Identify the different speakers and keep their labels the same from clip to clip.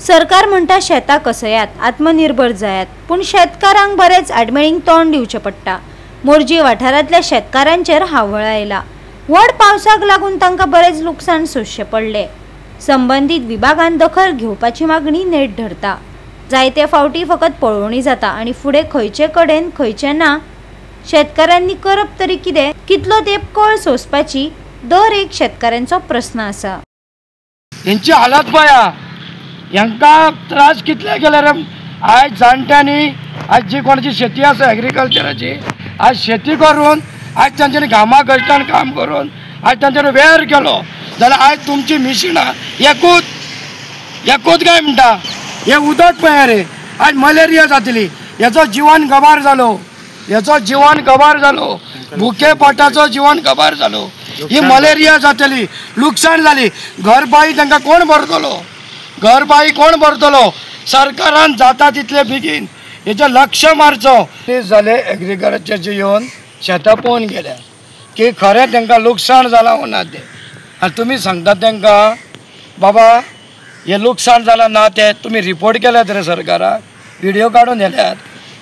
Speaker 1: सरकार म्हणटा शेतां कसयात आत्मनिर्भर जायात, पण शेतकारांक बरेच आडमेळींक तोंड दिवचें पडटा। मोरजी वाठारांतल्या शेतकारांचेर हावळ आयला। व्हड पावसाक लागून तांकां बरेच लुकसाण सोंसचें पडलें। संबंधीत विभागान दखल घेवपाची मागणी नेट धरता। जायते फावटी फकत पळोवणी जाता आनी फुडें खंयचे कडेन खंयचे ना शेतकारांनी करप तरी कितें, कितलो तेंप कळ सोंसपाची दर एक शेतकाऱ्यांचो प्रस्न आसा।
Speaker 2: हेंची हालत पळया, हांकां त्रास कितले केले रे। आज जाणट्यांनी आज जी कोणाची शेती आसा एग्रीकल्चराची, आज शेती करून आज तांच्यांनी घामा कश्टान काम करून आज तांच्यांनी वेर केलो जाल्यार आज तुमची मिशिनां एकूच काय म्हणटा हे उदक पळया रे। आज मलेरिया जातली, हेचो जिवन गबार जालो, भुके पोटाचो जिवन गबार जालो। ही मलेरिया जातली, लुकसाण जाली। घरबाई तांकां कोण भरतलो? सरकारान जाता तितले बेगीन हेचें लक्ष मारचो। ते जाले एग्रीकल्चरचे येवन शेतां पळोवन गेल्या की खरें तांकां लुकसाण जालां ना तें, आनी तुमी सांगता तांकां बाबा हे लुकसाण जालां ना तें तुमी रिपोर्ट केल्यात रे सरकाराक, व्हिडिओ काडून येल्यात,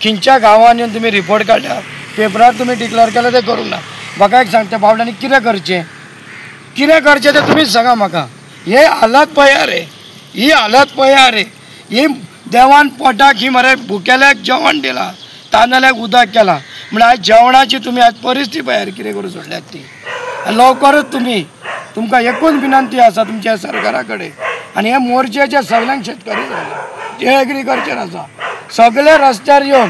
Speaker 2: खंयच्या गांवांनी येवन तुमी रिपोर्ट काडल्यात, पेपरार तुमी डिक्लेअर केलें तें करूंक ना। म्हाका एक सांगता बावड्यांनी कितें करचें तें तुमीच सांगा म्हाका। हे हालत पळया रे, ही देवान पोटाक ही मरे भुकेल्याक जेवण दिलां, तांदळ्याक उदक केलां, म्हणल्यार आज जेवणाची तुमी आज परिस्थिती पळया कितें करून सोडल्यात ती। लवकरच तुमकां एकूच विनंती आसा तुमच्या सरकारा कडेन, आनी हे मोर्चेचे सगळ्यांक शेतकरी जाले जे एग्रीकल्चर आसा सगळे रस्त्यार येवन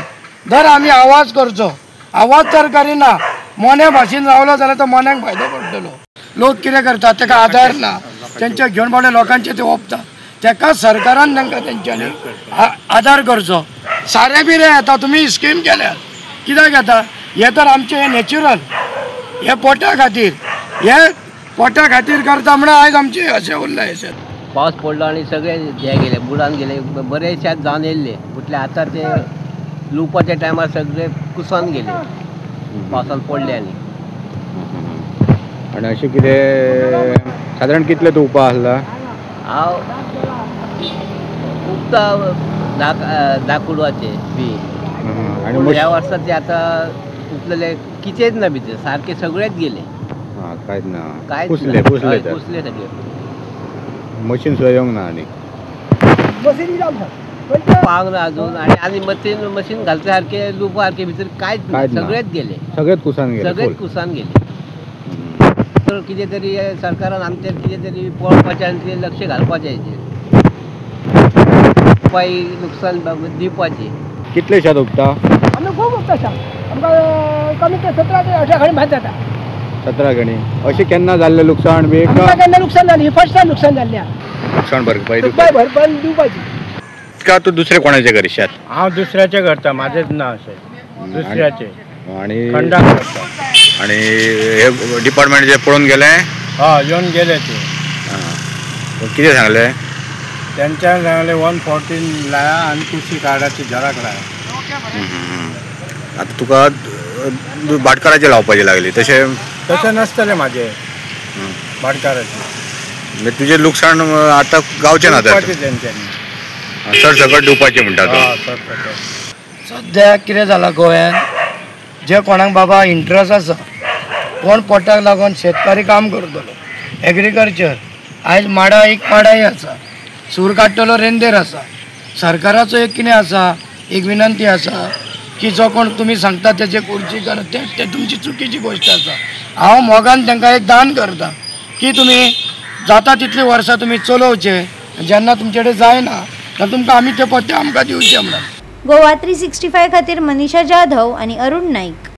Speaker 2: दर आमी आवाज करचो। आवाज जर करिना मोन्या भाशेन रावलो जाल्यार तो मोन्याक फायदो पडटलो। लोक कितें करतात ताका आधार ना, तेंचे घेवन बावडे लोकांचे ते ओपता, ताका सरकारान तांकां तेंच्यांनी आधार करचो। सारे बी रे येता तुमी स्कीम केल्यात, कित्याक येता हे तर आमचे हे नॅचरल, हे पोटा खातीर करता म्हणून आयज आमचे अशें उरलें हे शेत।
Speaker 3: पावस पडलो आनी सगळे हे गेले बुडान गेले, बरे शेत जावन येयल्ले, म्हटल्यार आतां ते लुवपाच्या टायमार सगळे कुसोन गेले पावसान पडले।
Speaker 4: आनी अशें कितें सादारण कितले तुवपा आसला?
Speaker 3: हांव उगता 10 कुडवाचे बी, आनी ह्या वर्साचे आतां उकलेले किचेच ना भितर, सारखे सगळेच गेले।
Speaker 4: कांयच ना,
Speaker 3: पुसले सगळे।
Speaker 4: मशीन सुद्दां येवंक ना, आनी
Speaker 3: पावंक ना अजून, आनी मशीन घालता सारखे लुपा सारखे भितर कांयच ना, सगळेच गेले, सगळेच कुसाण गेले। तर कितें तरी सरकारान आमचेर कितें तरी पळोवपाचें आनी कितें लक्ष घालपाचें हेचेर, उपाय लुकसाण दिवपाची।
Speaker 4: कितले शेत उगता?
Speaker 5: आमी खूब उगता शेत, आमकां कमीत कमी 17 ते 18 घणी भात जाता।
Speaker 4: 17 घणी अशें केन्ना जाल्लें लुकसाण बी?
Speaker 5: केन्ना लुकसाण जालें, फर्स्ट टायम लुकसाण जाल्लें।
Speaker 4: लुकसाण भरपाई
Speaker 5: दिवपाची।
Speaker 4: का तूं दुसरे कोणाचे घर शेत?
Speaker 2: हांव दुसऱ्याचे करता, म्हाजेच ना अशें दुसऱ्याचे।
Speaker 4: आनी
Speaker 2: खंडाक करता।
Speaker 4: आनी हे डिपार्टमेंट जे पळोवन गेले?
Speaker 2: हय येवन गेले ते।
Speaker 4: कितें सांगलें?
Speaker 2: तेंच्यान सांगलें 114 लाया आनी कुशी कार्डाची झेरॉक्स लाया।
Speaker 4: आतां तुका भाटकाराचे लावपाचे लागले, तशें
Speaker 2: नासतलें म्हाजें भाटकाराचें।
Speaker 4: तुजें लुकसाण आतां गावचें ना,
Speaker 2: तेंच्यांनी
Speaker 4: सरसकट दिवपाचें म्हणटा तो।
Speaker 2: सद्या कितें जालां गोंयांत, जे कोणाक बाबा इंट्रस्ट आसा, कोण पोटाक लागून शेतकारी काम करतलो, एग्रीकल्चर आयज माडाई आसा, सूर काडटलो रेंदेर आसा। सरकाराचो एक कितें आसा, एक विनंती आसा की जो कोण तुमी सांगता तेजे खुर्ची करत ते तुमची चुकीची गोश्ट आसा। हांव मोगान तांकां एक दान करता की तुमी जाता तितली वर्सां तुमी चलोवचे, जेन्ना तुमचे कडेन जायना तेन्ना तुमकां आमी ते पत्ते आमकां दिवचे म्हणून।
Speaker 1: गोवा 365 खातीर मनीषा जाधव आनी अरुण नाईक।